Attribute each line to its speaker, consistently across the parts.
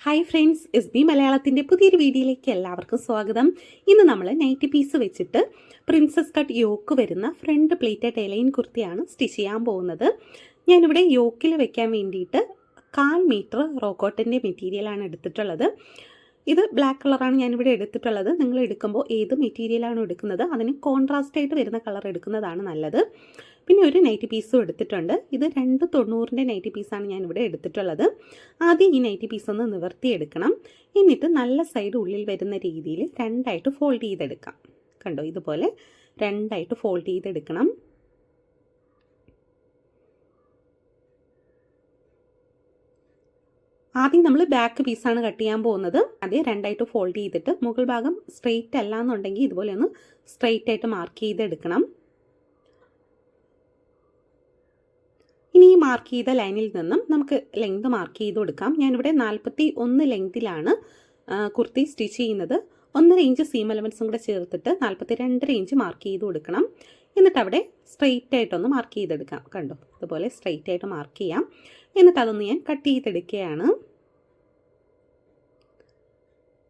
Speaker 1: Hi friends, S B മലയാളത്തിൻ്റെ പുതിയൊരു വീഡിയോയിലേക്ക് എല്ലാവർക്കും സ്വാഗതം. ഇന്ന് നമ്മൾ നൈറ്റി പീസ് വെച്ചിട്ട് പ്രിൻസസ് കട്ട് യോക്ക് വരുന്ന ഫ്രണ്ട് പ്ലേറ്റഡ് എലൈൻ കുർത്തിയാണ് സ്റ്റിച്ച് ചെയ്യാൻ പോകുന്നത്. ഞാനിവിടെ യോക്കിൽ വെക്കാൻ വേണ്ടിയിട്ട് 1/4 മീറ്റർ റോക്കോട്ടിൻ്റെ മെറ്റീരിയലാണ് എടുത്തിട്ടുള്ളത്. ഇത് ബ്ലാക്ക് കളറാണ് ഞാനിവിടെ എടുത്തിട്ടുള്ളത്. നിങ്ങൾ എടുക്കുമ്പോൾ ഏത് മെറ്റീരിയലാണ് എടുക്കുന്നത് അതിന് കോൺട്രാസ്റ്റ് ആയിട്ട് വരുന്ന കളർ എടുക്കുന്നതാണ് നല്ലത്. പിന്നെ ഒരു നൈറ്റി പീസും എടുത്തിട്ടുണ്ട്. ഇത് 290 നൈറ്റി പീസാണ് ഞാനിവിടെ എടുത്തിട്ടുള്ളത്. ആദ്യം ഈ നൈറ്റി പീസ് ഒന്ന് നിവർത്തിയെടുക്കണം. എന്നിട്ട് നല്ല സൈഡ് ഉള്ളിൽ വരുന്ന രീതിയിൽ രണ്ടായിട്ട് ഫോൾഡ് ചെയ്തെടുക്കാം. കണ്ടോ, ഇതുപോലെ രണ്ടായിട്ട് ഫോൾഡ് ചെയ്തെടുക്കണം. ആദ്യം നമ്മൾ ബാക്ക് പീസാണ് കട്ട് ചെയ്യാൻ പോകുന്നത്. ആദ്യം രണ്ടായിട്ട് ഫോൾഡ് ചെയ്തിട്ട് മുകൾ ഭാഗം സ്ട്രെയിറ്റ് അല്ല എന്നുണ്ടെങ്കിൽ ഇതുപോലെ ഒന്ന് സ്ട്രെയിറ്റ് ആയിട്ട് മാർക്ക് ചെയ്തെടുക്കണം. ഇനി ഈ മാർക്ക് ചെയ്ത ലൈനിൽ നിന്നും നമുക്ക് ലെങ്ത് മാർക്ക് ചെയ്ത് കൊടുക്കാം. ഞാനിവിടെ 41 ലെങ്തിലാണ് കുർത്തി സ്റ്റിച്ച് ചെയ്യുന്നത്. 1.5 ഇഞ്ച് സീം എലമെൻസും കൂടെ ചേർത്തിട്ട് 42 ഇഞ്ച് മാർക്ക് ചെയ്ത് കൊടുക്കണം. എന്നിട്ട് അവിടെ സ്ട്രെയിറ്റ് ആയിട്ടൊന്ന് മാർക്ക് ചെയ്തെടുക്കാം. കണ്ടോ, ഇതുപോലെ സ്ട്രെയിറ്റ് ആയിട്ട് മാർക്ക് ചെയ്യാം. എന്നിട്ട് അതൊന്ന് ഞാൻ കട്ട് ചെയ്തെടുക്കുകയാണ്.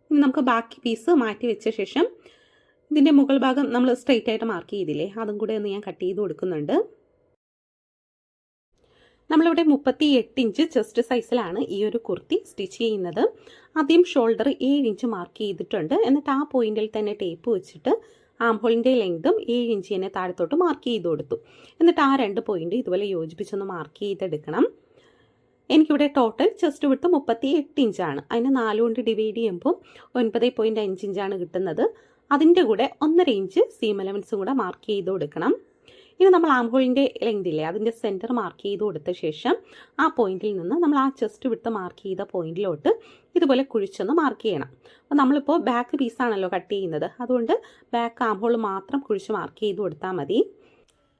Speaker 1: ഇനി നമുക്ക് ബാക്കി പീസ് മാറ്റി വെച്ച ശേഷം ഇതിൻ്റെ മുകൾ ഭാഗം നമ്മൾ സ്ട്രെയിറ്റ് ആയിട്ട് മാർക്ക് ചെയ്തില്ലേ, അതും കൂടെ ഒന്ന് ഞാൻ കട്ട് ചെയ്ത് കൊടുക്കുന്നുണ്ട്. നമ്മളിവിടെ 38 ഇഞ്ച് ചെസ്റ്റ് സൈസിലാണ് ഈ ഒരു കുർത്തി സ്റ്റിച്ച് ചെയ്യുന്നത്. ആദ്യം ഷോൾഡർ 7 ഇഞ്ച് മാർക്ക് ചെയ്തിട്ടുണ്ട്. എന്നിട്ട് ആ പോയിന്റിൽ തന്നെ ടേപ്പ് വെച്ചിട്ട് ആംഹോളിൻ്റെ ലെങ്തും 7 ഇഞ്ച് തന്നെ താഴത്തോട്ട് മാർക്ക് ചെയ്ത് കൊടുത്തു. എന്നിട്ട് ആ 2 പോയിന്റ് ഇതുപോലെ യോജിപ്പിച്ചൊന്ന് മാർക്ക് ചെയ്തെടുക്കണം. എനിക്കിവിടെ ടോട്ടൽ ചെസ്റ്റ് വിട്ട് 38 ഇഞ്ചാണ്. അതിന് 4 കൊണ്ട് ഡിവൈഡ് ചെയ്യുമ്പോൾ 9.5 ഇഞ്ചാണ് കിട്ടുന്നത്. അതിൻ്റെ കൂടെ 1.5 ഇഞ്ച് സീം എലമെൻസും കൂടെ മാർക്ക് ചെയ്ത് കൊടുക്കണം. ഇനി നമ്മൾ ആംഹോളിൻ്റെ ലെങ്ത് ഇല്ലേ, അതിൻ്റെ സെൻറ്റർ മാർക്ക് ചെയ്ത് കൊടുത്ത ശേഷം ആ പോയിന്റിൽ നിന്ന് നമ്മൾ ആ ചെസ്റ്റ് വിട്ട് മാർക്ക് ചെയ്ത പോയിന്റിലോട്ട് ഇതുപോലെ കുഴിച്ചൊന്ന് മാർക്ക് ചെയ്യണം. അപ്പോൾ നമ്മളിപ്പോൾ ബാക്ക് പീസാണല്ലോ കട്ട് ചെയ്യുന്നത്, അതുകൊണ്ട് ബാക്ക് ആംഹോൾ മാത്രം കുഴിച്ച് മാർക്ക് ചെയ്ത് കൊടുത്താൽ മതി.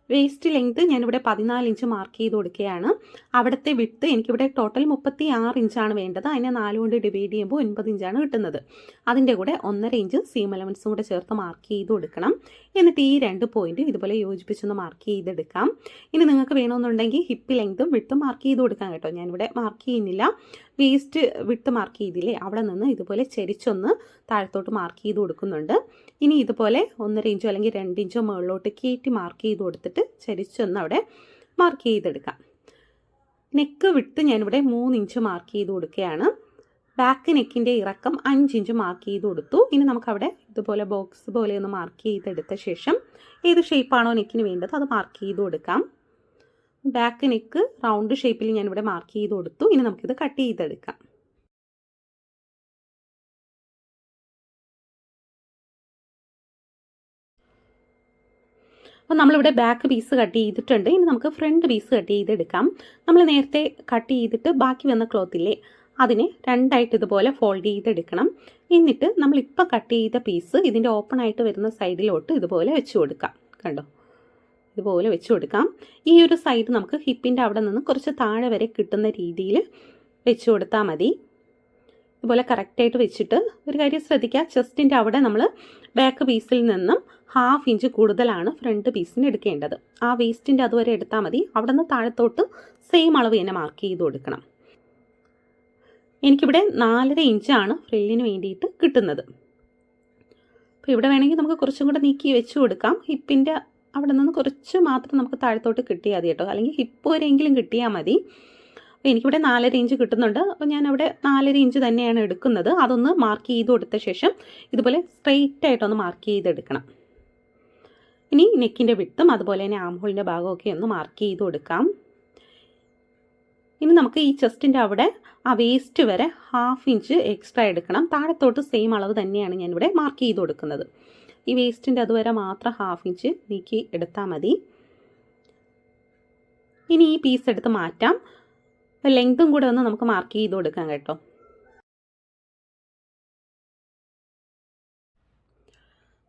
Speaker 1: വേസ്റ്റ് ലെങ്ത് ഞാനിവിടെ 14 ഇഞ്ച് മാർക്ക് ചെയ്ത് കൊടുക്കുകയാണ്. അവിടുത്തെ വിട്ട് എനിക്കിവിടെ ടോട്ടൽ 36 ഇഞ്ചാണ് വേണ്ടത്. അതിനെ 4 കൊണ്ട് ഡിവൈഡ് ചെയ്യുമ്പോൾ 9 ഇഞ്ചാണ് കിട്ടുന്നത്. അതിൻ്റെ കൂടെ 1.5 ഇഞ്ച് സീം എലമെൻസും കൂടെ ചേർത്ത് മാർക്ക് ചെയ്ത് കൊടുക്കണം. എന്നിട്ട് ഈ 2 പോയിന്റ് ഇതുപോലെ യോജിപ്പിച്ചൊന്ന് മാർക്ക് ചെയ്തെടുക്കാം. ഇനി നിങ്ങൾക്ക് വേണമെന്നുണ്ടെങ്കിൽ ഹിപ്പ് ലെങ്തും വിട്ടും മാർക്ക് ചെയ്ത് കൊടുക്കാം കേട്ടോ. ഞാനിവിടെ മാർക്ക് ചെയ്യുന്നില്ല. വേസ്റ്റ് വിട്ട് മാർക്ക് ചെയ്തില്ലേ, അവിടെ നിന്ന് ഇതുപോലെ ചെരിച്ചൊന്ന് താഴത്തോട്ട് മാർക്ക് ചെയ്ത് കൊടുക്കുന്നുണ്ട്. ഇനി ഇതുപോലെ 1.5 ഇഞ്ചോ അല്ലെങ്കിൽ 2 ഇഞ്ചോ മുകളിലോട്ട് കയറ്റി മാർക്ക് ചെയ്ത് കൊടുത്തിട്ട് ചരിച്ചൊന്ന് അവിടെ മാർക്ക് ചെയ്തെടുക്കാം. നെക്ക് വിട്ട് ഞാനിവിടെ 3 ഇഞ്ച് മാർക്ക് ചെയ്ത് കൊടുക്കുകയാണ്. ബാക്ക് നെക്കിൻ്റെ ഇറക്കം 5 ഇഞ്ച് മാർക്ക് ചെയ്ത് കൊടുത്തു. ഇനി നമുക്കവിടെ ഇതുപോലെ ബോക്സ് പോലെ ഒന്ന് മാർക്ക് ചെയ്തെടുത്ത ശേഷം ഏത് ഷേപ്പാണോ നെക്കിന് വേണ്ടത് അത് മാർക്ക് ചെയ്ത് കൊടുക്കാം. ബാക്ക് നെക്ക് റൗണ്ട് ഷേപ്പിൽ ഞാനിവിടെ മാർക്ക് ചെയ്ത് കൊടുത്തു. ഇനി നമുക്കിത് കട്ട് ചെയ്തെടുക്കാം. അപ്പോൾ നമ്മളിവിടെ ബാക്ക് പീസ് കട്ട് ചെയ്തിട്ടുണ്ട്. ഇനി നമുക്ക് ഫ്രണ്ട് പീസ് കട്ട് ചെയ്തെടുക്കാം. നമ്മൾ നേരത്തെ കട്ട് ചെയ്തിട്ട് ബാക്കി വന്ന ക്ലോത്തില്ലേ, അതിനെ രണ്ടായിട്ട് ഇതുപോലെ ഫോൾഡ് ചെയ്തെടുക്കണം. എന്നിട്ട് നമ്മളിപ്പോൾ കട്ട് ചെയ്ത പീസ് ഇതിൻ്റെ ഓപ്പൺ ആയിട്ട് വരുന്ന സൈഡിലോട്ട് ഇതുപോലെ വെച്ച് കൊടുക്കാം. കണ്ടോ, ഇതുപോലെ വെച്ച് കൊടുക്കാം. ഈ ഒരു സൈഡ് നമുക്ക് ഹിപ്പിൻ്റെ അവിടെ നിന്ന് കുറച്ച് താഴെ വരെ കിട്ടുന്ന രീതിയിൽ വെച്ച് കൊടുത്താൽ മതി. ഇതുപോലെ കറക്റ്റായിട്ട് വെച്ചിട്ട് ഒരു കാര്യം ശ്രദ്ധിക്കുക, ചെസ്റ്റിൻ്റെ അവിടെ നമ്മൾ ബാക്ക് പീസിൽ നിന്നും 1/2 ഇഞ്ച് കൂടുതലാണ് ഫ്രണ്ട് പീസിന് എടുക്കേണ്ടത്. ആ വേസ്റ്റിൻ്റെ അതുവരെ എടുത്താൽ മതി. അവിടെ നിന്ന് താഴത്തോട്ട് സെയിം അളവ് തന്നെ മാർക്ക് ചെയ്ത് കൊടുക്കണം. എനിക്കിവിടെ 4.5 ഇഞ്ചാണ് ഫ്രില്ലിന് വേണ്ടിയിട്ട് കിട്ടുന്നത്. അപ്പോൾ ഇവിടെ വേണമെങ്കിൽ നമുക്ക് കുറച്ചും കൂടെ നീക്കി വെച്ച് കൊടുക്കാം. ഹിപ്പിൻ്റെ അവിടെ നിന്ന് കുറച്ച് മാത്രം നമുക്ക് താഴത്തോട്ട് കിട്ടിയാൽ മതി കേട്ടോ, അല്ലെങ്കിൽ ഹിപ്പ് വരെയെങ്കിലും കിട്ടിയാൽ മതി. അപ്പോൾ എനിക്കിവിടെ 4.5 ഇഞ്ച് കിട്ടുന്നുണ്ട്. അപ്പോൾ ഞാനവിടെ 4.5 ഇഞ്ച് തന്നെയാണ് എടുക്കുന്നത്. അതൊന്ന് മാർക്ക് ചെയ്ത് കൊടുത്ത ശേഷം ഇതുപോലെ സ്ട്രെയിറ്റ് ആയിട്ടൊന്ന് മാർക്ക് ചെയ്തെടുക്കണം. ഇനി നെക്കിൻ്റെ വിട്ടും അതുപോലെ തന്നെ ആംഹോളിൻ്റെ ഭാഗമൊക്കെ ഒന്ന് മാർക്ക് ചെയ്ത് കൊടുക്കാം. ഇനി നമുക്ക് ഈ ചെസ്റ്റിൻ്റെ അവിടെ ആ വേസ്റ്റ് വരെ 1/2 ഇഞ്ച് എക്സ്ട്രാ എടുക്കണം. താഴത്തോട്ട് സെയിം അളവ് തന്നെയാണ് ഞാനിവിടെ മാർക്ക് ചെയ്ത് കൊടുക്കുന്നത്. ഈ വേസ്റ്റിൻ്റെ അതുവരെ മാത്രം 1/2 ഇഞ്ച് നീക്കി എടുത്താൽ മതി. ഇനി ഈ പീസ് എടുത്ത് മാറ്റാം. ലെങ്തും കൂടെ ഒന്ന് നമുക്ക് മാർക്ക് ചെയ്ത് കൊടുക്കാം കേട്ടോ.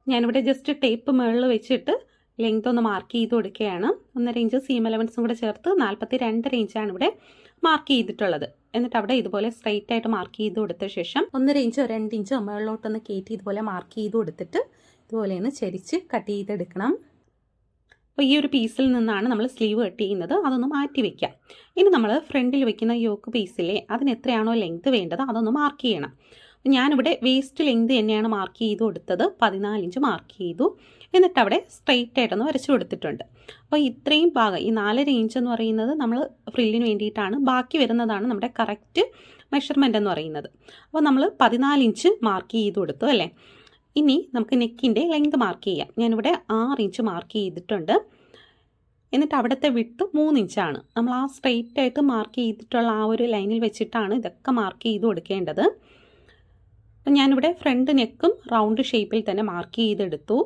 Speaker 1: ഞാനിവിടെ ജസ്റ്റ് ടേപ്പ് മുകളിൽ വെച്ചിട്ട് ലെങ്ത് ഒന്ന് മാർക്ക് ചെയ്ത് കൊടുക്കുകയാണ്. 1.5 ഇഞ്ച് സീം എലമെൻസും കൂടെ ചേർത്ത് 42.5 ഇഞ്ചാണ് ഇവിടെ മാർക്ക് ചെയ്തിട്ടുള്ളത്. എന്നിട്ട് അവിടെ ഇതുപോലെ സ്ട്രെയിറ്റ് ആയിട്ട് മാർക്ക് ചെയ്ത് കൊടുത്ത ശേഷം 1.5 ഇഞ്ചോ 2 ഇഞ്ചോ മുകളിലോട്ടൊന്ന് കയറ്റി ഇതുപോലെ മാർക്ക് ചെയ്ത് കൊടുത്തിട്ട് ഇതുപോലെ ഒന്ന് ചരിച്ച് കട്ട് ചെയ്തെടുക്കണം. അപ്പോൾ ഈ ഒരു പീസിൽ നിന്നാണ് നമ്മൾ സ്ലീവ് കട്ട് ചെയ്യുന്നത്. അതൊന്ന് മാറ്റി വയ്ക്കാം. ഇനി നമ്മൾ ഫ്രണ്ടിൽ വയ്ക്കുന്ന യോക്ക് പീസിലെ അതിന് എത്രയാണോ ലെങ്ത് വേണ്ടത് അതൊന്ന് മാർക്ക് ചെയ്യണം. ഞാനിവിടെ വേസ്റ്റ് ലെങ്ത് തന്നെയാണ് മാർക്ക് ചെയ്ത് കൊടുത്തത്. 14 ഇഞ്ച് മാർക്ക് ചെയ്തു. എന്നിട്ട് അവിടെ സ്ട്രെയിറ്റ് ആയിട്ടൊന്ന് വരച്ചു കൊടുത്തിട്ടുണ്ട്. അപ്പോൾ ഇത്രയും ഭാഗം, ഈ 4.5 ഇഞ്ച് എന്ന് പറയുന്നത് നമ്മൾ ഫ്രില്ലിന് വേണ്ടിയിട്ടാണ്. ബാക്കി വരുന്നതാണ് നമ്മുടെ കറക്റ്റ് മെഷർമെൻ്റ് എന്ന് പറയുന്നത്. അപ്പോൾ നമ്മൾ 14 ഇഞ്ച് മാർക്ക് ചെയ്ത് കൊടുത്തു അല്ലേ. ഇനി നമുക്ക് നെക്കിൻ്റെ ലെങ്ത് മാർക്ക് ചെയ്യാം. ഞാനിവിടെ 6 ഇഞ്ച് മാർക്ക് ചെയ്തിട്ടുണ്ട്. എന്നിട്ട് അവിടുത്തെ വിഡ്ത്ത് 3 ഇഞ്ചാണ്. നമ്മൾ ആ സ്ട്രെയിറ്റ് ആയിട്ട് മാർക്ക് ചെയ്തിട്ടുള്ള ആ ഒരു ലൈനിൽ വെച്ചിട്ടാണ് ഇതൊക്കെ മാർക്ക് ചെയ്ത് കൊടുക്കേണ്ടത്. അപ്പം ഞാനിവിടെ ഫ്രണ്ട് നെക്കും റൗണ്ട് ഷേപ്പിൽ തന്നെ മാർക്ക് ചെയ്തെടുത്തു.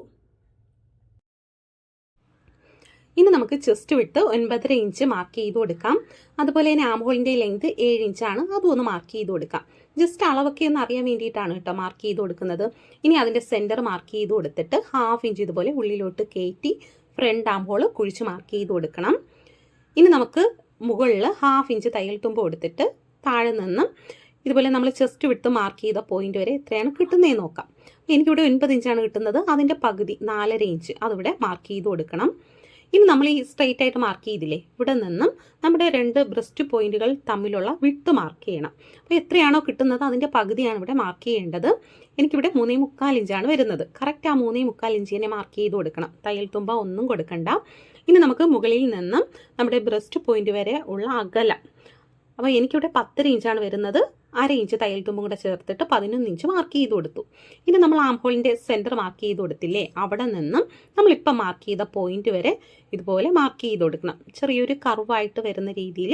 Speaker 1: ഇനി നമുക്ക് ചെസ്റ്റ് വിട്ട് 9.5 ഇഞ്ച് മാർക്ക് ചെയ്ത് കൊടുക്കാം. അതുപോലെ തന്നെ ആം ഹോളിൻ്റെ ലെങ്ത് 7 ഇഞ്ചാണ്. അതും ഒന്ന് മാർക്ക് ചെയ്ത് കൊടുക്കാം. ജസ്റ്റ് അളവൊക്കെ ഒന്ന് അറിയാൻ വേണ്ടിയിട്ടാണ് കേട്ടോ മാർക്ക് ചെയ്ത് കൊടുക്കുന്നത്. ഇനി അതിൻ്റെ സെൻറ്റർ മാർക്ക് ചെയ്ത് കൊടുത്തിട്ട് 1/2 ഇഞ്ച് ഇതുപോലെ ഉള്ളിലോട്ട് കയറ്റി ഫ്രണ്ട് ആം ഹോൾ കുഴിച്ച് മാർക്ക് ചെയ്ത് കൊടുക്കണം. ഇനി നമുക്ക് മുകളിൽ 1/2 ഇഞ്ച് തയ്യൽ തുമ്പ് കൊടുത്തിട്ട് താഴെ നിന്ന് ഇതുപോലെ നമ്മൾ ചെസ്റ്റ് വിട്ട് മാർക്ക് ചെയ്ത പോയിന്റ് വരെ എത്രയാണ് കിട്ടുന്നതെന്ന് നോക്കാം. എനിക്കിവിടെ 9 ഇഞ്ചാണ് കിട്ടുന്നത്. അതിൻ്റെ പകുതി 4.5 ഇഞ്ച് അതിവിടെ മാർക്ക് ചെയ്ത് കൊടുക്കണം. ഇനി നമ്മൾ ഈ സ്ട്രെയിറ്റ് ആയിട്ട് മാർക്ക് ചെയ്തില്ലേ, ഇവിടെ നിന്നും നമ്മുടെ 2 ബ്രസ്റ്റ് പോയിന്റുകൾ തമ്മിലുള്ള വിട്ട് മാർക്ക് ചെയ്യണം. അപ്പോൾ എത്രയാണോ കിട്ടുന്നത് അതിൻ്റെ പകുതിയാണ് ഇവിടെ മാർക്ക് ചെയ്യേണ്ടത്. എനിക്കിവിടെ 3.25 ഇഞ്ചാണ് വരുന്നത്. കറക്റ്റ് ആ 3.25 ഇഞ്ച് തന്നെ മാർക്ക് ചെയ്ത് കൊടുക്കണം. തയ്യൽ തുമ്പ ഒന്നും കൊടുക്കണ്ട. ഇനി നമുക്ക് മുകളിൽ നിന്നും നമ്മുടെ ബ്രസ്റ്റ് പോയിന്റ് വരെ ഉള്ള അകലം, അപ്പോൾ എനിക്കിവിടെ 10 ഇഞ്ചാണ് വരുന്നത്. 1/2 ഇഞ്ച് തയ്യൽ തുമ്പും കൂടെ ചേർത്തിട്ട് 11 ഇഞ്ച് മാർക്ക് ചെയ്ത് കൊടുത്തു. ഇനി നമ്മൾ ആം ഹോളിൻ്റെ സെൻറ്റർ മാർക്ക് ചെയ്ത് കൊടുത്തില്ലേ, അവിടെ നിന്നും നമ്മളിപ്പം മാർക്ക് ചെയ്ത പോയിന്റ് വരെ ഇതുപോലെ മാർക്ക് ചെയ്ത് കൊടുക്കണം. ചെറിയൊരു കർവായിട്ട് വരുന്ന രീതിയിൽ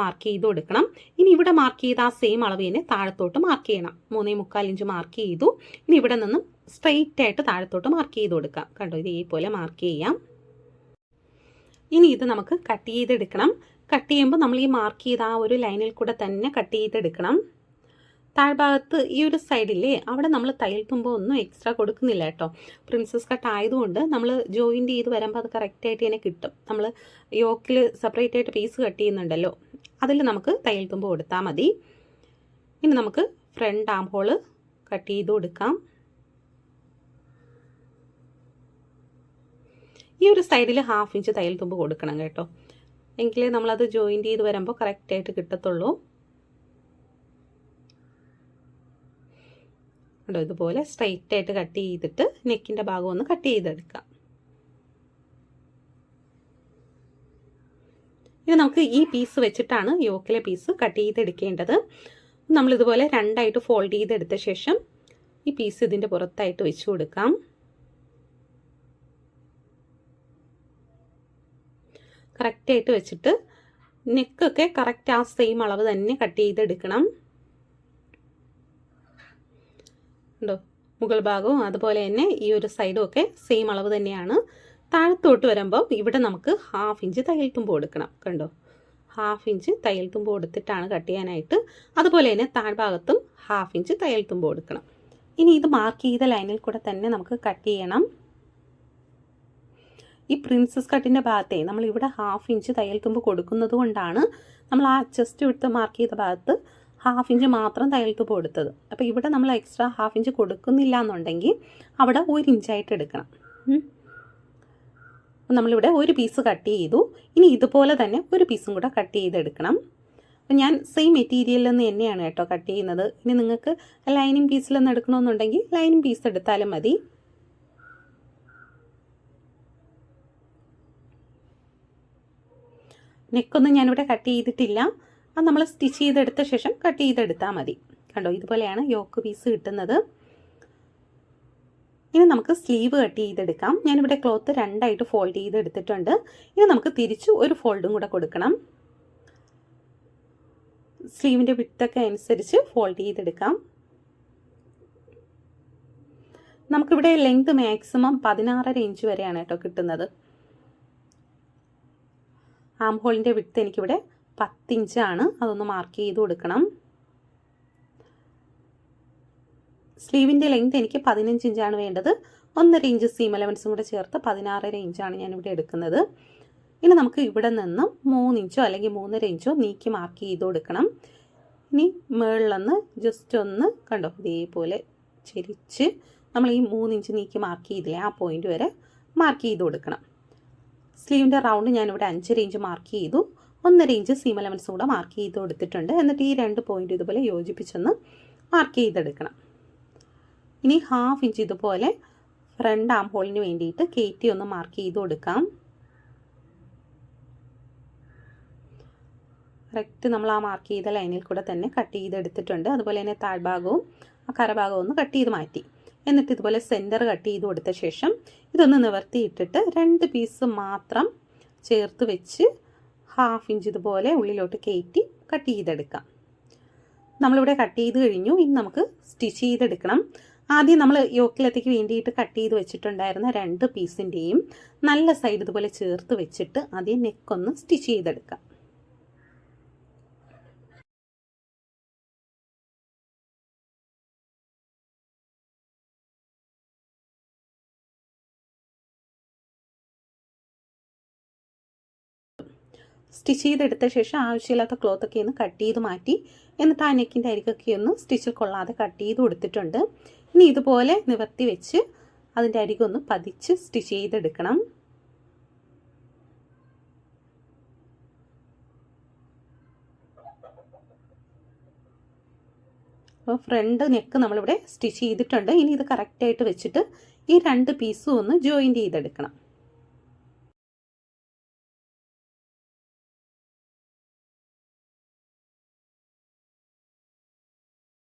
Speaker 1: മാർക്ക് ചെയ്ത് കൊടുക്കണം. ഇനി ഇവിടെ മാർക്ക് ചെയ്ത ആ സെയിം അളവ് തന്നെ താഴത്തോട്ട് മാർക്ക് ചെയ്യണം. 3.25 ഇഞ്ച് മാർക്ക് ചെയ്തു. ഇനി ഇവിടെ നിന്നും സ്ട്രെയിറ്റ് ആയിട്ട് താഴത്തോട്ട് മാർക്ക് ചെയ്ത് കൊടുക്കാം. കണ്ടോ, ഇതേപോലെ മാർക്ക് ചെയ്യാം. ഇനി ഇത് നമുക്ക് കട്ട് ചെയ്തെടുക്കണം. കട്ട് ചെയ്യുമ്പോൾ നമ്മൾ ഈ മാർക്ക് ചെയ്ത ആ ഒരു ലൈനിൽ കൂടെ തന്നെ കട്ട് ചെയ്തെടുക്കണം. താഴ്ഭാഗത്ത് ഈ ഒരു സൈഡില്ലേ, അവിടെ നമ്മൾ തയ്യൽ തുമ്പ് ഒന്നും എക്സ്ട്രാ കൊടുക്കുന്നില്ല കേട്ടോ. പ്രിൻസസ് കട്ട് ആയതുകൊണ്ട് നമ്മൾ ജോയിൻ്റ് ചെയ്ത് വരുമ്പോൾ അത് കറക്റ്റായിട്ട് തന്നെ കിട്ടും. നമ്മൾ യോക്കിൽ സെപ്പറേറ്റ് ആയിട്ട് പീസ് കട്ട് ചെയ്യുന്നുണ്ടല്ലോ, അതിൽ നമുക്ക് തയ്യൽ തുമ്പ് കൊടുത്താൽ മതി. ഇനി നമുക്ക് ഫ്രണ്ട് ആം ഹോള് കട്ട് ചെയ്ത് കൊടുക്കാം. ഈ ഒരു സൈഡിൽ 1/2 ഇഞ്ച് തയ്യൽ തുമ്പ് കൊടുക്കണം കേട്ടോ, എങ്കിലേ നമ്മളത് ജോയിൻ്റ് ചെയ്ത് വരുമ്പോൾ കറക്റ്റായിട്ട് കിട്ടത്തുള്ളൂ. കേട്ടോ, ഇതുപോലെ സ്ട്രെയിറ്റ് ആയിട്ട് കട്ട് ചെയ്തിട്ട് നെക്കിൻ്റെ ഭാഗം ഒന്ന് കട്ട് ചെയ്തെടുക്കാം. ഇനി നമുക്ക് ഈ പീസ് വെച്ചിട്ടാണ് യോക്കിലെ പീസ് കട്ട് ചെയ്തെടുക്കേണ്ടത്. നമ്മളിതുപോലെ 2ആയിട്ട് ഫോൾഡ് ചെയ്തെടുത്ത ശേഷം ഈ പീസ് ഇതിൻ്റെ പുറത്തായിട്ട് വെച്ച് കൊടുക്കാം. കറക്റ്റായിട്ട് വെച്ചിട്ട് നെക്കൊക്കെ കറക്റ്റ് ആ സെയിം അളവ് തന്നെ കട്ട് ചെയ്തെടുക്കണം. ഉണ്ടോ, മുകൾ ഭാഗവും അതുപോലെ തന്നെ ഈ ഒരു സൈഡും ഒക്കെ സെയിം അളവ് തന്നെയാണ്. താഴത്തോട്ട് വരുമ്പോൾ ഇവിടെ നമുക്ക് 1/2 ഇഞ്ച് തയ്യൽ തുമ്പ് കൊടുക്കണം. കണ്ടോ, 1/2 ഇഞ്ച് തയ്യൽ തുമ്പ് കൊടുത്തിട്ടാണ് കട്ട് ചെയ്യാനായിട്ട്. അതുപോലെ തന്നെ താഴ്ഭാഗത്തും 1/2 ഇഞ്ച് തയ്യൽ തുമ്പ് കൊടുക്കണം. ഇനി ഇത് മാർക്ക് ചെയ്ത ലൈനിൽ കൂടെ തന്നെ നമുക്ക് കട്ട് ചെയ്യണം. ഈ പ്രിൻസസ് കട്ടിൻ്റെ ഭാഗത്തെ നമ്മൾ ഇവിടെ 1/2 ഇഞ്ച് തയ്യൽ തുമ്പ് കൊടുക്കുന്നത് കൊണ്ടാണ് നമ്മൾ ആ ചെസ്റ്റ് വിട്ട് മാർക്ക് ചെയ്ത ഭാഗത്ത് 1/2 ഇഞ്ച് മാത്രം തയ്യൽ തുമ്പ് കൊടുത്തത്. അപ്പോൾ ഇവിടെ നമ്മൾ എക്സ്ട്രാ 1/2 ഇഞ്ച് കൊടുക്കുന്നില്ല എന്നുണ്ടെങ്കിൽ അവിടെ 1 ഇഞ്ചായിട്ട് എടുക്കണം. അപ്പോൾ നമ്മളിവിടെ ഒരു പീസ് കട്ട് ചെയ്തു. ഇനി ഇതുപോലെ തന്നെ ഒരു പീസും കൂടെ കട്ട് ചെയ്തെടുക്കണം. അപ്പോൾ ഞാൻ സെയിം മെറ്റീരിയലിൽ നിന്ന് തന്നെയാണ് കേട്ടോ കട്ട് ചെയ്യുന്നത്. ഇനി നിങ്ങൾക്ക് ലൈനിങ് പീസിൽ നിന്ന് എടുക്കണമെന്നുണ്ടെങ്കിൽ ലൈനിങ് പീസ് എടുത്താലും മതി. നെക്കൊന്നും ഞാനിവിടെ കട്ട് ചെയ്തിട്ടില്ല. അത് നമ്മൾ സ്റ്റിച്ച് ചെയ്തെടുത്ത ശേഷം കട്ട് ചെയ്തെടുത്താൽ മതി. കണ്ടോ, ഇതുപോലെയാണ് യോക്ക് പീസ് കിട്ടുന്നത്. ഇനി നമുക്ക് സ്ലീവ് കട്ട് ചെയ്തെടുക്കാം. ഞാനിവിടെ ക്ലോത്ത് 2ആയിട്ട് ഫോൾഡ് ചെയ്തെടുത്തിട്ടുണ്ട്. ഇനി നമുക്ക് തിരിച്ച് ഒരു ഫോൾഡും കൂടെ കൊടുക്കണം. സ്ലീവിൻ്റെ വിഡ്ത്തൊക്കെ അനുസരിച്ച് ഫോൾഡ് ചെയ്തെടുക്കാം. നമുക്കിവിടെ ലെങ്ത് മാക്സിമം 16.5 ഇഞ്ച് വരെയാണ് കേട്ടോ കിട്ടുന്നത്. ആം ഹോളിൻ്റെ വിഡ്ത്ത് എനിക്കിവിടെ 10 ഇഞ്ചാണ്. അതൊന്ന് മാർക്ക് ചെയ്ത് കൊടുക്കണം. സ്ലീവിൻ്റെ ലെങ്ത് എനിക്ക് 15 ഇഞ്ചാണ് വേണ്ടത്. 1.5 ഇഞ്ച് സീം അലവൻസും കൂടെ ചേർത്ത് 16.5 ഇഞ്ചാണ് ഞാനിവിടെ എടുക്കുന്നത്. ഇനി നമുക്ക് ഇവിടെ നിന്നും 3 ഇഞ്ചോ അല്ലെങ്കിൽ 3.5 ഇഞ്ചോ നീക്കി മാർക്ക് ചെയ്ത് കൊടുക്കണം. ഇനി മുകളിലൊന്ന് ജസ്റ്റ് ഒന്ന് കണ്ടോ, ഇതേപോലെ ചെരിച്ച് നമ്മൾ ഈ 3 ഇഞ്ച് നീക്കി മാർക്ക് ചെയ്തില്ലേ, ആ പോയിന്റ് വരെ മാർക്ക് ചെയ്ത് കൊടുക്കണം. സ്ലീവിൻ്റെ റൗണ്ട് ഞാനിവിടെ 5 ഇഞ്ച് മാർക്ക് ചെയ്തു. 1.5 ഇഞ്ച് സീം അലവൻസ് കൂടെ മാർക്ക് ചെയ്ത് കൊടുത്തിട്ടുണ്ട്. എന്നിട്ട് ഈ 2 പോയിൻ്റ് ഇതുപോലെ യോജിപ്പിച്ചൊന്ന് മാർക്ക് ചെയ്തെടുക്കണം. ഇനി 1/2 ഇഞ്ച് ഇതുപോലെ ഫ്രണ്ട് ആം ഹോളിന് വേണ്ടിയിട്ട് കയറ്റി ഒന്ന് മാർക്ക് ചെയ്ത് കൊടുക്കാം. കറക്റ്റ് നമ്മൾ ആ മാർക്ക് ചെയ്ത ലൈനിൽ കൂടെ തന്നെ കട്ട് ചെയ്തെടുത്തിട്ടുണ്ട്. അതുപോലെ തന്നെ താഴ്ഭാഗവും ആ കരഭാഗവും ഒന്ന് കട്ട് ചെയ്ത് മാറ്റി. എന്നിട്ട് ഇതുപോലെ സെൻറ്റർ കട്ട് ചെയ്ത് കൊടുത്ത ശേഷം ഇതൊന്ന് നിവർത്തിയിട്ടിട്ട് 2 പീസ് മാത്രം ചേർത്ത് വെച്ച് 1/2 ഇഞ്ച് ഇതുപോലെ ഉള്ളിലോട്ട് കയറ്റി കട്ട് ചെയ്തെടുക്കാം. നമ്മളിവിടെ കട്ട് ചെയ്ത് കഴിഞ്ഞു. ഇനി നമുക്ക് സ്റ്റിച്ച് ചെയ്തെടുക്കണം. ആദ്യം നമ്മൾ യോക്കിലത്തേക്ക് വേണ്ടിയിട്ട് കട്ട് ചെയ്ത് വെച്ചിട്ടുണ്ടായിരുന്ന 2 പീസിൻ്റെയും നല്ല സൈഡ് ഇതുപോലെ ചേർത്ത് വെച്ചിട്ട് ആദ്യം നെക്കൊന്ന് സ്റ്റിച്ച് ചെയ്തെടുക്കാം. സ്റ്റിച്ച് ചെയ്തെടുത്ത ശേഷം ആവശ്യമില്ലാത്ത ക്ലോത്തൊക്കെ ഒന്ന് കട്ട് ചെയ്ത് മാറ്റി. എന്നിട്ട് ആ നെക്കിൻ്റെ അരികൊക്കെ ഒന്ന് സ്റ്റിച്ചിൽ കൊള്ളാതെ കട്ട് ചെയ്ത് കൊടുത്തിട്ടുണ്ട്. ഇനി ഇതുപോലെ നിവർത്തി വെച്ച് അതിൻ്റെ അരികൊന്ന് പതിച്ച് സ്റ്റിച്ച് ചെയ്തെടുക്കണം. അപ്പോൾ ഫ്രണ്ട് നെക്ക് നമ്മളിവിടെ സ്റ്റിച്ച് ചെയ്തിട്ടുണ്ട്. ഇനി ഇത് കറക്റ്റായിട്ട് വെച്ചിട്ട് ഈ 2 പീസും ഒന്ന് ജോയിൻറ്റ് ചെയ്തെടുക്കണം.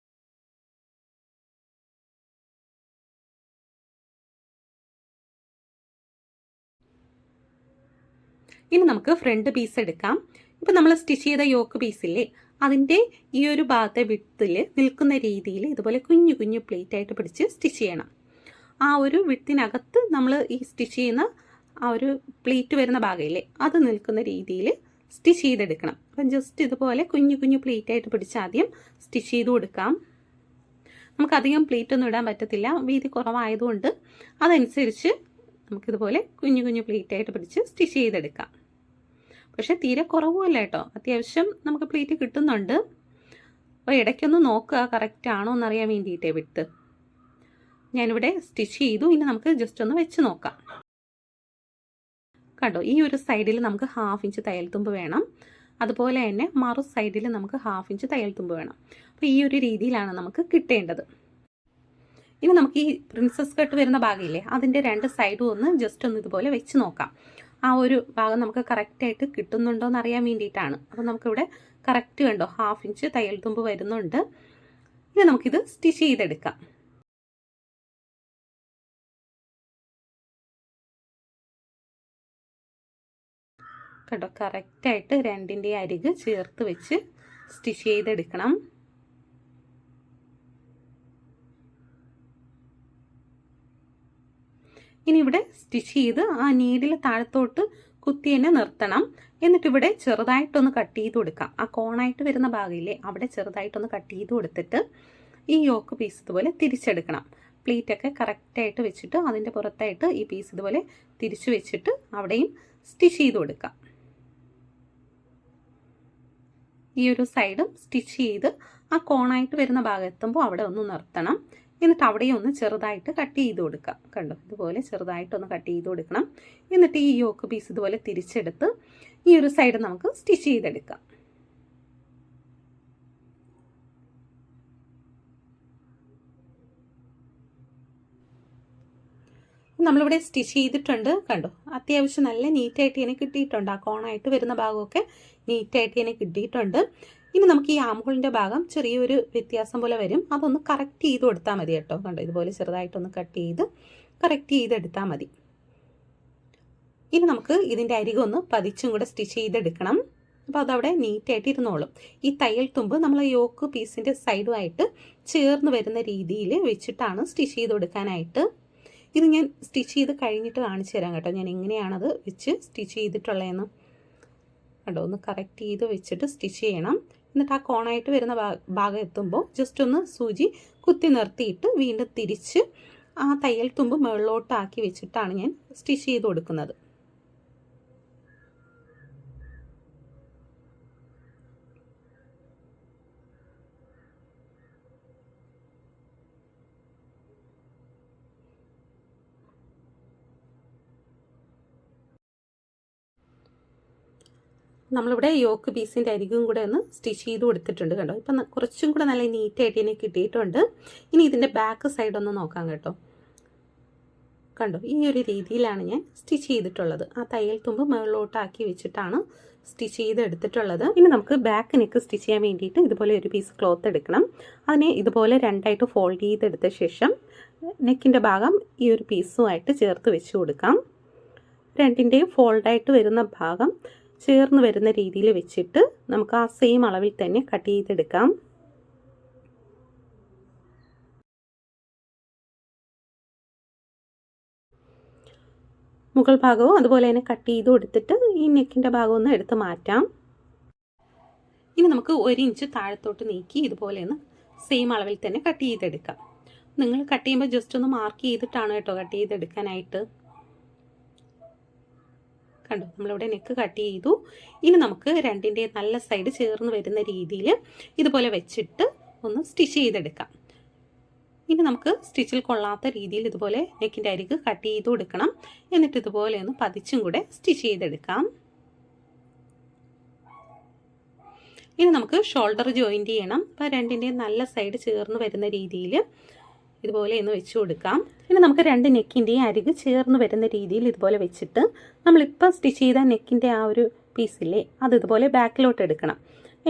Speaker 1: ഇനി നമുക്ക് ഫ്രണ്ട് പീസ് എടുക്കാം. ഇപ്പം നമ്മൾ സ്റ്റിച്ച് ചെയ്ത യോക്ക് പീസില്ലേ, അതിൻ്റെ ഈ ഒരു ഭാഗത്തെ വിട്ടിൽ നിൽക്കുന്ന രീതിയിൽ ഇതുപോലെ കുഞ്ഞു കുഞ്ഞു പ്ലേറ്റ് ആയിട്ട് പിടിച്ച് സ്റ്റിച്ച് ചെയ്യണം. ആ ഒരു വിട്ടിനകത്ത് നമ്മൾ ഈ സ്റ്റിച്ച് ചെയ്യുന്ന ആ ഒരു പ്ലേറ്റ് വരുന്ന ഭാഗമില്ലേ, അത് നിൽക്കുന്ന രീതിയിൽ സ്റ്റിച്ച് ചെയ്തെടുക്കണം. അപ്പം ജസ്റ്റ് ഇതുപോലെ കുഞ്ഞു കുഞ്ഞു പ്ലേറ്റ് ആയിട്ട് പിടിച്ച് ആദ്യം സ്റ്റിച്ച് ചെയ്ത് കൊടുക്കാം. നമുക്കധികം പ്ലേറ്റ് ഒന്നും ഇടാൻ പറ്റത്തില്ല, വീതി കുറവായതുകൊണ്ട് അതനുസരിച്ച് നമുക്കിതുപോലെ കുഞ്ഞു കുഞ്ഞു പ്ലേറ്റ് ആയിട്ട് പിടിച്ച് സ്റ്റിച്ച് ചെയ്തെടുക്കാം. പക്ഷേ തീരെ കുറവുമല്ല കേട്ടോ, അത്യാവശ്യം നമുക്ക് പ്ലേറ്റ് കിട്ടുന്നുണ്ട്. അപ്പോൾ ഇടയ്ക്കൊന്ന് നോക്കുക കറക്റ്റ് ആണോ എന്നറിയാൻ വേണ്ടിയിട്ടേ വിട്ട്. ഞാനിവിടെ സ്റ്റിച്ച് ചെയ്തു. ഇനി നമുക്ക് ജസ്റ്റ് ഒന്ന് വെച്ച് നോക്കാം. കണ്ടോ, ഈ ഒരു സൈഡിൽ നമുക്ക് 1/2 ഇഞ്ച് തയ്യൽ തുമ്പ് വേണം. അതുപോലെ തന്നെ മറു സൈഡിൽ നമുക്ക് 1/2 ഇഞ്ച് തയ്യൽ തുമ്പ് വേണം. അപ്പോൾ ഈ ഒരു രീതിയിലാണ് നമുക്ക് കിട്ടേണ്ടത്. ഇനി നമുക്ക് ഈ പ്രിൻസസ് കട്ട് വരുന്ന ഭാഗമില്ലേ, അതിൻ്റെ 2 സൈഡും ഒന്ന് ജസ്റ്റ് ഒന്ന് ഇതുപോലെ വെച്ച് നോക്കാം. ആ ഒരു ഭാഗം നമുക്ക് കറക്റ്റായിട്ട് കിട്ടുന്നുണ്ടോ എന്ന് അറിയാൻ വേണ്ടിയിട്ടാണ്. അപ്പോൾ നമുക്കിവിടെ കറക്റ്റ് കണ്ടോ 1/2 ഇഞ്ച് തയ്യൽ തുമ്പ് വരുന്നുണ്ട്. ഇനി നമുക്കിത് സ്റ്റിച്ച് ചെയ്തെടുക്കാം. കണ്ടോ, കറക്റ്റായിട്ട് 2ൻ്റെ അരിക് ചേർത്ത് വെച്ച് സ്റ്റിച്ച് ചെയ്തെടുക്കണം. ഇനി ഇവിടെ സ്റ്റിച്ച് ചെയ്ത് ആ നീഡിൽ താഴത്തോട്ട് കുത്തി തന്നെ നിർത്തണം. എന്നിട്ട് ഇവിടെ ചെറുതായിട്ടൊന്ന് കട്ട് ചെയ്ത് കൊടുക്കാം. ആ കോണായിട്ട് വരുന്ന ഭാഗമില്ലേ, അവിടെ ചെറുതായിട്ടൊന്ന് കട്ട് ചെയ്ത് കൊടുത്തിട്ട് ഈ യോക്ക് പീസ് ഇതുപോലെ തിരിച്ചെടുക്കണം. പ്ലീറ്റൊക്കെ കറക്റ്റായിട്ട് വെച്ചിട്ട് അതിൻ്റെ പുറത്തായിട്ട് ഈ പീസ് ഇതുപോലെ തിരിച്ചു വെച്ചിട്ട് അവിടെയും സ്റ്റിച്ച് ചെയ്ത് കൊടുക്കാം. ഈ ഒരു സൈഡും സ്റ്റിച്ച് ചെയ്ത് ആ കോണായിട്ട് വരുന്ന ഭാഗം എത്തുമ്പോൾ അവിടെ ഒന്ന് നിർത്തണം. എന്നിട്ട് അവിടെയും ഒന്ന് ചെറുതായിട്ട് കട്ട് ചെയ്ത് കൊടുക്കാം. കണ്ടോ, ഇതുപോലെ ചെറുതായിട്ടൊന്ന് കട്ട് ചെയ്ത് കൊടുക്കണം. എന്നിട്ട് ഈ യോക്ക് പീസ് ഇതുപോലെ തിരിച്ചെടുത്ത് ഈ ഒരു സൈഡ് നമുക്ക് സ്റ്റിച്ച് ചെയ്തെടുക്കാം. നമ്മളിവിടെ സ്റ്റിച്ച് ചെയ്തിട്ടുണ്ട്. കണ്ടോ, അത്യാവശ്യം നല്ല നീറ്റായിട്ട് ഇതിനെ കിട്ടിയിട്ടുണ്ട്. ആ കോണായിട്ട് വരുന്ന ഭാഗമൊക്കെ നീറ്റായിട്ട് ഇതിനെ കിട്ടിയിട്ടുണ്ട്. ഇനി നമുക്ക് ഈ ആംഹോളിൻ്റെ ഭാഗം ചെറിയൊരു വ്യത്യാസം പോലെ വരും, അതൊന്ന് കറക്റ്റ് ചെയ്ത് കൊടുത്താൽ മതി കേട്ടോ. കണ്ടോ, ഇതുപോലെ ചെറുതായിട്ടൊന്ന് കട്ട് ചെയ്ത് കറക്റ്റ് ചെയ്തെടുത്താൽ മതി. ഇനി നമുക്ക് ഇതിൻ്റെ അരികൊന്ന് പതിച്ചും കൂടെ സ്റ്റിച്ച് ചെയ്തെടുക്കണം. അപ്പോൾ അതവിടെ നീറ്റായിട്ട് ഇരുന്നോളും. ഈ തയ്യൽ തുമ്പ് നമ്മൾ യോക്ക് പീസിൻ്റെ സൈഡുമായിട്ട് ചേർന്ന് വരുന്ന രീതിയിൽ വെച്ചിട്ടാണ് സ്റ്റിച്ച് ചെയ്ത് കൊടുക്കാനായിട്ട്. ഇത് ഞാൻ സ്റ്റിച്ച് ചെയ്ത് കഴിഞ്ഞിട്ട് കാണിച്ചു തരാം കേട്ടോ, ഞാൻ എങ്ങനെയാണത് വെച്ച് സ്റ്റിച്ച് ചെയ്തിട്ടുള്ളതെന്ന്. കേട്ടോ, ഒന്ന് കറക്റ്റ് ചെയ്ത് വെച്ചിട്ട് സ്റ്റിച്ച് ചെയ്യണം. എന്നിട്ട് ആ കോണായിട്ട് വരുന്ന ഭാഗം എത്തുമ്പോൾ ജസ്റ്റ് ഒന്ന് സൂചി കുത്തി നിർത്തിയിട്ട് വീണ്ടും തിരിച്ച് ആ തയ്യൽ തുമ്പ് മുകളിലോട്ടാക്കി വെച്ചിട്ടാണ് ഞാൻ സ്റ്റിച്ച് ചെയ്ത് കൊടുക്കുന്നത്. നമ്മളിവിടെ യോക്ക് പീസിൻ്റെ അരികും കൂടെ ഒന്ന് സ്റ്റിച്ച് ചെയ്ത് കൊടുത്തിട്ടുണ്ട് കേട്ടോ. ഇപ്പം കുറച്ചും കൂടെ നല്ല നീറ്റായിട്ട് ഇതിനെ കിട്ടിയിട്ടുണ്ട്. ഇനി ഇതിൻ്റെ ബാക്ക് സൈഡ് ഒന്ന് നോക്കാം കേട്ടോ. കണ്ടോ, ഈ ഒരു രീതിയിലാണ് ഞാൻ സ്റ്റിച്ച് ചെയ്തിട്ടുള്ളത്. ആ തയ്യൽ തുമ്പ് മുകളിലോട്ടാക്കി വെച്ചിട്ടാണ് സ്റ്റിച്ച് ചെയ്ത് എടുത്തിട്ടുള്ളത്. ഇനി നമുക്ക് ബാക്ക് നെക്ക് സ്റ്റിച്ച് ചെയ്യാൻ വേണ്ടിയിട്ട് ഇതുപോലെ ഒരു പീസ് ക്ലോത്ത് എടുക്കണം. അതിനെ ഇതുപോലെ രണ്ടായിട്ട് ഫോൾഡ് ചെയ്തെടുത്ത ശേഷം നെക്കിൻ്റെ ഭാഗം ഈ ഒരു പീസുമായിട്ട് ചേർത്ത് വെച്ച് കൊടുക്കാം. രണ്ടിൻ്റെയും ഫോൾഡായിട്ട് വരുന്ന ഭാഗം ചേർന്ന് വരുന്ന രീതിയിൽ വെച്ചിട്ട് നമുക്ക് ആ സെയിം അളവിൽ തന്നെ കട്ട് ചെയ്തെടുക്കാം. മുകൾ ഭാഗവും അതുപോലെ തന്നെ കട്ട് ചെയ്ത് കൊടുത്തിട്ട് ഈ നെക്കിൻ്റെ ഭാഗം ഒന്ന് എടുത്ത് മാറ്റാം. ഇനി നമുക്ക് 1 ഇഞ്ച് താഴത്തോട്ട് നീക്കി ഇതുപോലെ ഒന്ന് സെയിം അളവിൽ തന്നെ കട്ട് ചെയ്തെടുക്കാം. നിങ്ങൾ കട്ട് ചെയ്യുമ്പോൾ ജസ്റ്റ് ഒന്ന് മാർക്ക് ചെയ്തിട്ടാണ് കേട്ടോ കട്ട് ചെയ്തെടുക്കാനായിട്ട്. കണ്ടോ, നമ്മളിവിടെ നെക്ക് കട്ട് ചെയ്തു. ഇനി നമുക്ക് രണ്ടിൻ്റെ നല്ല സൈഡ് ചേർന്ന് വരുന്ന രീതിയിൽ ഇതുപോലെ വെച്ചിട്ട് ഒന്ന് സ്റ്റിച്ച് ചെയ്തെടുക്കാം. ഇനി നമുക്ക് സ്റ്റിച്ചിൽ കൊള്ളാത്ത രീതിയിൽ ഇതുപോലെ നെക്കിൻ്റെ അരിക് കട്ട് ചെയ്ത് കൊടുക്കണം. എന്നിട്ട് ഇതുപോലെ ഒന്ന് പതിച്ചും കൂടെ സ്റ്റിച്ച് ചെയ്തെടുക്കാം. ഇനി നമുക്ക് ഷോൾഡർ ജോയിൻറ്റ് ചെയ്യണം. അപ്പോൾ രണ്ടിൻ്റെയും നല്ല സൈഡ് ചേർന്ന് വരുന്ന രീതിയിൽ ഇതുപോലെ ഒന്ന് വെച്ച് കൊടുക്കാം. ഇനി നമുക്ക് രണ്ട് നെക്കിൻ്റെയും അരിക് ചേർന്ന് വരുന്ന രീതിയിൽ ഇതുപോലെ വെച്ചിട്ട് നമ്മളിപ്പോൾ സ്റ്റിച്ച് ചെയ്ത നെക്കിൻ്റെ ആ ഒരു പീസില്ലേ അത് ഇതുപോലെ ബാക്കിലോട്ട് എടുക്കണം.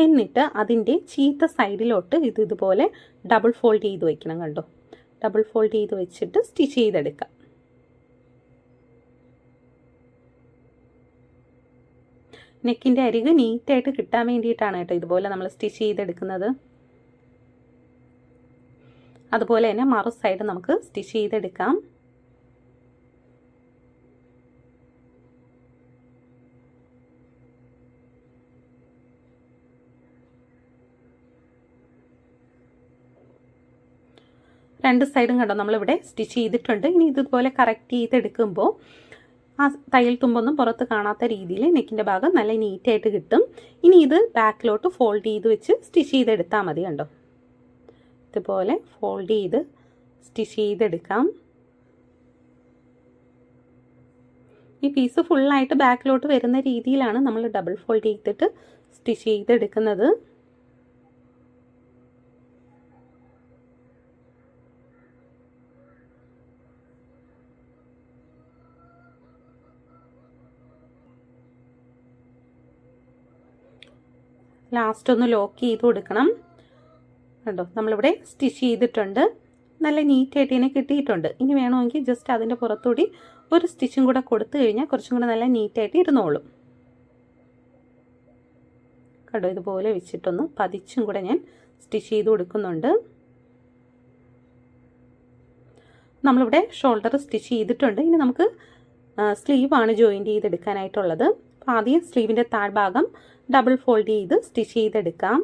Speaker 1: എന്നിട്ട് അതിൻ്റെ ചീത്ത സൈഡിലോട്ട് ഇതുപോലെ ഡബിൾ ഫോൾഡ് ചെയ്ത് വയ്ക്കണം. കണ്ടോ, ഡബിൾ ഫോൾഡ് ചെയ്ത് വെച്ചിട്ട് സ്റ്റിച്ച് ചെയ്തെടുക്കാം. നെക്കിൻ്റെ അരിക് നീറ്റായിട്ട് കിട്ടാൻ വേണ്ടിയിട്ടാണ് കേട്ടോ ഇതുപോലെ നമ്മൾ സ്റ്റിച്ച് ചെയ്തെടുക്കുന്നത്. അതുപോലെ തന്നെ മറു സൈഡ് നമുക്ക് സ്റ്റിച്ച് ചെയ്തെടുക്കാം. രണ്ട് സൈഡും കണ്ടോ നമ്മളിവിടെ സ്റ്റിച്ച് ചെയ്തിട്ടുണ്ട്. ഇനി ഇതുപോലെ കറക്റ്റ് ചെയ്തെടുക്കുമ്പോൾ ആ തയ്യൽ തുമ്പൊന്നും പുറത്ത് കാണാത്ത രീതിയിൽ നെക്കിൻ്റെ ഭാഗം നല്ല നീറ്റായിട്ട് കിട്ടും. ഇനി ഇത് ബാക്കിലോട്ട് ഫോൾഡ് ചെയ്ത് വെച്ച് സ്റ്റിച്ച് ചെയ്തെടുത്താൽ മതി. കണ്ടോ, ഇതുപോലെ ഫോൾഡ് ചെയ്ത് സ്റ്റിച്ച് ചെയ്തെടുക്കാം. ഈ പീസ് ഫുള്ളായിട്ട് ബാക്കിലോട്ട് വരുന്ന രീതിയിലാണ് നമ്മൾ ഡബിൾ ഫോൾഡ് ചെയ്തിട്ട് സ്റ്റിച്ച് ചെയ്തെടുക്കുന്നത്. ലാസ്റ്റ് ഒന്ന് ലോക്ക് ചെയ്ത് കൊടുക്കണം. കണ്ടോ, നമ്മളിവിടെ സ്റ്റിച്ച് ചെയ്തിട്ടുണ്ട്. നല്ല നീറ്റായിട്ട് ഇതിനെ കിട്ടിയിട്ടുണ്ട്. ഇനി വേണമെങ്കിൽ ജസ്റ്റ് അതിൻ്റെ പുറത്തുകൂടി ഒരു സ്റ്റിച്ചും കൂടെ കൊടുത്തു കഴിഞ്ഞാൽ കുറച്ചും കൂടെ നല്ല നീറ്റായിട്ട് ഇരുന്നോളും. കണ്ടോ, ഇതുപോലെ വെച്ചിട്ടൊന്ന് പതിച്ചും കൂടെ ഞാൻ സ്റ്റിച്ച് ചെയ്ത് കൊടുക്കുന്നുണ്ട്. നമ്മളിവിടെ ഷോൾഡർ സ്റ്റിച്ച് ചെയ്തിട്ടുണ്ട്. ഇനി നമുക്ക് സ്ലീവാണ് ജോയിൻറ്റ് ചെയ്തെടുക്കാനായിട്ടുള്ളത്. അപ്പോൾ ആദ്യം സ്ലീവിൻ്റെ താഴ്ഭാഗം ഡബിൾ ഫോൾഡ് ചെയ്ത് സ്റ്റിച്ച് ചെയ്തെടുക്കാം.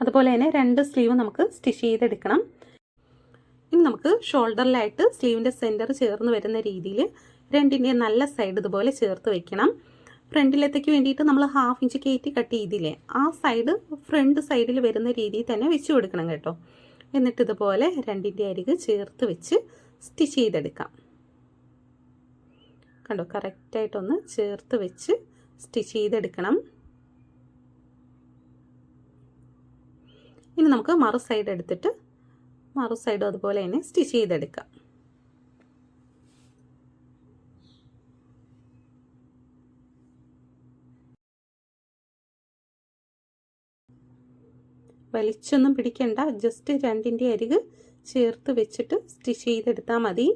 Speaker 1: അതുപോലെ തന്നെ രണ്ട് സ്ലീവ് നമുക്ക് സ്റ്റിച്ച് ചെയ്തെടുക്കണം. ഇനി നമുക്ക് ഷോൾഡറിലായിട്ട് സ്ലീവിൻ്റെ സെൻറ്റർ ചേർന്ന് വരുന്ന രീതിയിൽ രണ്ടിൻ്റെ നല്ല സൈഡ് ഇതുപോലെ ചേർത്ത് വെക്കണം. ഫ്രണ്ടിലത്തേക്ക് വേണ്ടിയിട്ട് നമ്മൾ 1/2 ഇഞ്ച് കയറ്റി കട്ട് ചെയ്തില്ലേ, ആ സൈഡ് ഫ്രണ്ട് സൈഡിൽ വരുന്ന രീതിയിൽ തന്നെ വെച്ച് കൊടുക്കണം കേട്ടോ. എന്നിട്ട് ഇതുപോലെ രണ്ടിൻ്റെ അരിക് ചേർത്ത് വെച്ച് സ്റ്റിച്ച് ചെയ്തെടുക്കാം. കണ്ടോ, കറക്റ്റായിട്ടൊന്ന് ചേർത്ത് വെച്ച് സ്റ്റിച്ച് ചെയ്തെടുക്കണം. ഇനി നമുക്ക് മറു സൈഡ് എടുത്തിട്ട് മറു സൈഡും അതുപോലെ തന്നെ സ്റ്റിച്ച് ചെയ്തെടുക്കാം. വലിച്ചൊന്നും പിടിക്കണ്ട, ജസ്റ്റ് രണ്ടിൻ്റെ അരിക് ചേർത്ത് വെച്ചിട്ട് സ്റ്റിച്ച് ചെയ്തെടുത്താൽ മതി.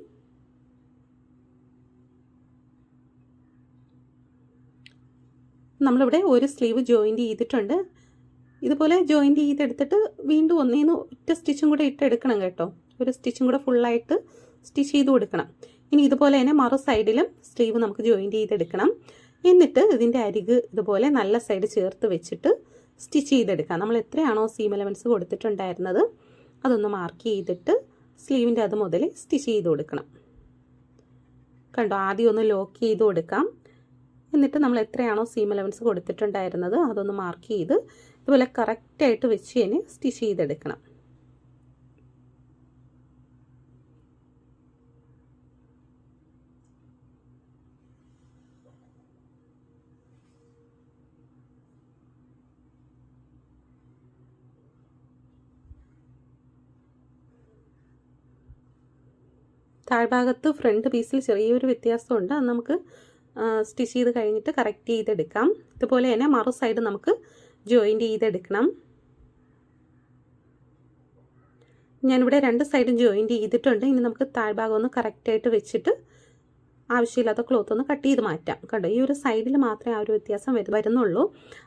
Speaker 1: നമ്മളിവിടെ ഒരു സ്ലീവ് ജോയിൻറ്റ് ചെയ്തിട്ടുണ്ട്. ഇതുപോലെ ജോയിൻറ്റ് ചെയ്തെടുത്തിട്ട് വീണ്ടും ഒന്നേന്ന് ഒറ്റ സ്റ്റിച്ചും കൂടെ ഇട്ടെടുക്കണം കേട്ടോ. ഒരു സ്റ്റിച്ചും കൂടെ ഫുള്ളായിട്ട് സ്റ്റിച്ച് ചെയ്ത് കൊടുക്കണം. ഇനി ഇതുപോലെ തന്നെ മറു സൈഡിലും സ്ലീവ് നമുക്ക് ജോയിൻറ്റ് ചെയ്തെടുക്കണം. എന്നിട്ട് ഇതിൻ്റെ അരിക് ഇതുപോലെ നല്ല സൈഡ് ചേർത്ത് വെച്ചിട്ട് സ്റ്റിച്ച് ചെയ്തെടുക്കാം. നമ്മൾ എത്രയാണോ സീം എലമെൻറ്റ്സ് കൊടുത്തിട്ടുണ്ടായിരുന്നത് അതൊന്ന് മാർക്ക് ചെയ്തിട്ട് സ്ലീവിൻ്റെ അത് മുതൽ സ്റ്റിച്ച് ചെയ്ത് കൊടുക്കണം. കണ്ടോ, ആദ്യം ഒന്ന് ലോക്ക് ചെയ്ത് കൊടുക്കാം. എന്നിട്ട് നമ്മൾ എത്രയാണോ സീം എലമെൻറ്റ്സ് കൊടുത്തിട്ടുണ്ടായിരുന്നത് അതൊന്ന് മാർക്ക് ചെയ്ത് ഇതുപോലെ കറക്റ്റായിട്ട് വെച്ച് തന്നെ സ്റ്റിച്ച് ചെയ്തെടുക്കണം. താഴ്ഭാഗത്ത് ഫ്രണ്ട് പീസിൽ ചെറിയൊരു വ്യത്യാസമുണ്ട്. അത് നമുക്ക് സ്റ്റിച്ച് ചെയ്ത് കഴിഞ്ഞിട്ട് കറക്റ്റ് ചെയ്തെടുക്കാം. ഇതുപോലെ തന്നെ മറു സൈഡ് നമുക്ക് ജോയിൻറ്റ് ചെയ്തെടുക്കണം. ഞാനിവിടെ 2 സൈഡും ജോയിൻറ്റ് ചെയ്തിട്ടുണ്ട്. ഇനി നമുക്ക് താഴ്ഭാഗം ഒന്ന് കറക്റ്റായിട്ട് വെച്ചിട്ട് ആവശ്യമില്ലാത്ത ക്ലോത്ത് ഒന്ന് കട്ട് ചെയ്ത് മാറ്റാം. കണ്ടോ, ഈ ഒരു സൈഡിൽ മാത്രമേ ആ ഒരു വ്യത്യാസം വരുന്നുള്ളൂ.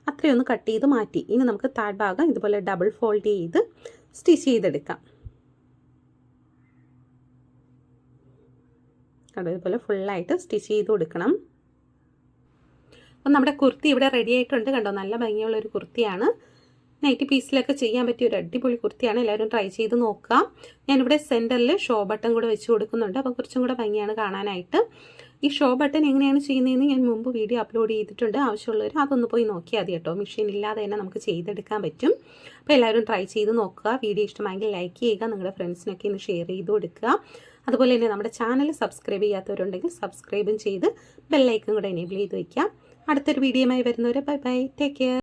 Speaker 1: അത്രയൊന്ന് കട്ട് ചെയ്ത് മാറ്റി. ഇനി നമുക്ക് താഴ്ഭാഗം ഇതുപോലെ ഡബിൾ ഫോൾഡ് ചെയ്ത് സ്റ്റിച്ച് ചെയ്തെടുക്കാം. കണ്ടോ, ഇതുപോലെ ഫുള്ളായിട്ട് സ്റ്റിച്ച് ചെയ്ത് കൊടുക്കണം. അപ്പം നമ്മുടെ കുർത്തി ഇവിടെ റെഡി ആയിട്ടുണ്ട്. കണ്ടോ, നല്ല ഭംഗിയുള്ളൊരു കുർത്തിയാണ്. നൈറ്റി പീസിലൊക്കെ ചെയ്യാൻ പറ്റിയ ഒരു അടിപൊളി കുർത്തിയാണ്. എല്ലാവരും ട്രൈ ചെയ്ത് നോക്കുക. ഞാനിവിടെ സെൻറ്ററിൽ ഷോ ബട്ടൺ കൂടെ വെച്ച് കൊടുക്കുന്നുണ്ട്. അപ്പോൾ കുറച്ചും കൂടെ ഭംഗിയാണ് കാണാനായിട്ട്. ഈ ഷോ ബട്ടൺ എങ്ങനെയാണ് ചെയ്യുന്നതെന്ന് ഞാൻ മുമ്പ് വീഡിയോ അപ്ലോഡ് ചെയ്തിട്ടുണ്ട്. ആവശ്യമുള്ളവർ അതൊന്ന് പോയി നോക്കിയാൽ മതി കേട്ടോ. മെഷീൻ ഇല്ലാതെ തന്നെ നമുക്ക് ചെയ്തെടുക്കാൻ പറ്റും. അപ്പോൾ എല്ലാവരും ട്രൈ ചെയ്ത് നോക്കുക. വീഡിയോ ഇഷ്ടമായെങ്കിൽ ലൈക്ക് ചെയ്യുക. നിങ്ങളുടെ ഫ്രണ്ട്സിനൊക്കെ ഇന്ന് ഷെയർ ചെയ്ത് കൊടുക്കുക. അതുപോലെ തന്നെ നമ്മുടെ ചാനൽ സബ്സ്ക്രൈബ് ചെയ്യാത്തവരുണ്ടെങ്കിൽ സബ്സ്ക്രൈബും ചെയ്ത് ബെല്ലൈക്കൺ കൂടെ എനേബിൾ ചെയ്ത് വയ്ക്കുക. അടുത്തൊരു വീഡിയോയുമായി വരുന്നവരെ ബൈ ബൈ, ടേക്ക് കെയർ.